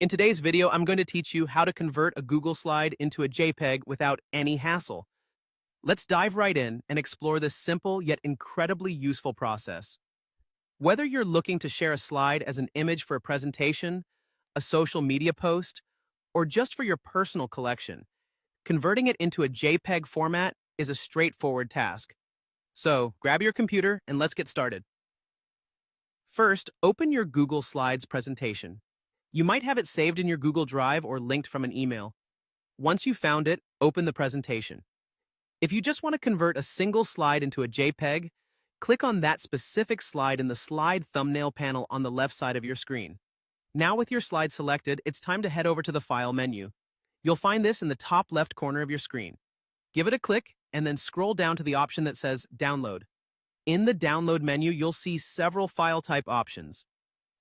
In today's video, I'm going to teach you how to convert a Google slide into a JPEG without any hassle. Let's dive right in and explore this simple yet incredibly useful process. Whether you're looking to share a slide as an image for a presentation, a social media post, or just for your personal collection, converting it into a JPEG format is a straightforward task. So grab your computer and let's get started. First, open your Google Slides presentation. You might have it saved in your Google Drive or linked from an email. Once you've found it, open the presentation. If you just want to convert a single slide into a JPEG, click on that specific slide in the slide thumbnail panel on the left side of your screen. Now with your slide selected, it's time to head over to the File menu. You'll find this in the top left corner of your screen. Give it a click and then scroll down to the option that says Download. In the Download menu, you'll see several file type options.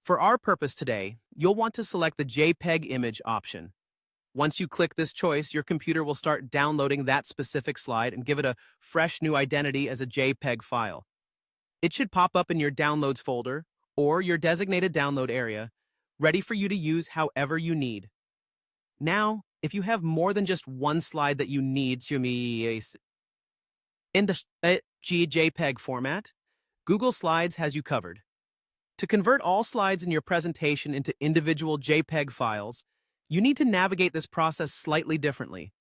For our purpose today, you'll want to select the JPEG image option. Once you click this choice, your computer will start downloading that specific slide and give it a fresh new identity as a JPEG file. It should pop up in your Downloads folder or your designated download area, ready for you to use however you need. Now, if you have more than just one slide that you need to in the JPEG format, Google Slides has you covered. To convert all slides in your presentation into individual JPEG files, you need to navigate this process slightly differently.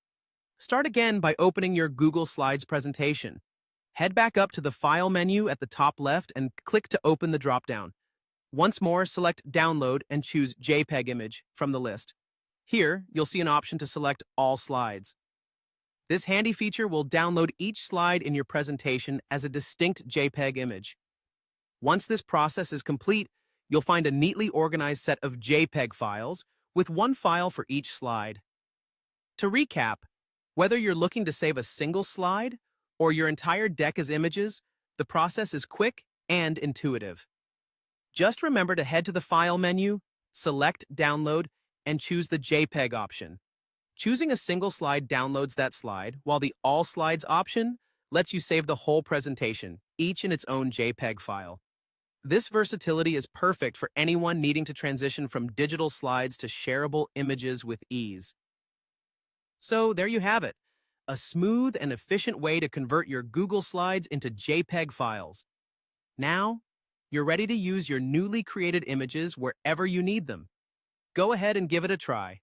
Start again by opening your Google Slides presentation. Head back up to the File menu at the top left and click to open the dropdown. Once more, select Download and choose JPEG Image from the list. Here, you'll see an option to select all slides. This handy feature will download each slide in your presentation as a distinct JPEG image. Once this process is complete, you'll find a neatly organized set of JPEG files with one file for each slide. To recap, whether you're looking to save a single slide or your entire deck as images, the process is quick and intuitive. Just remember to head to the File menu, select Download, and choose the JPEG option. Choosing a single slide downloads that slide, while the All Slides option lets you save the whole presentation, each in its own JPEG file. This versatility is perfect for anyone needing to transition from digital slides to shareable images with ease. So there you have it, a smooth and efficient way to convert your Google Slides into JPEG files. Now, you're ready to use your newly created images wherever you need them. Go ahead and give it a try.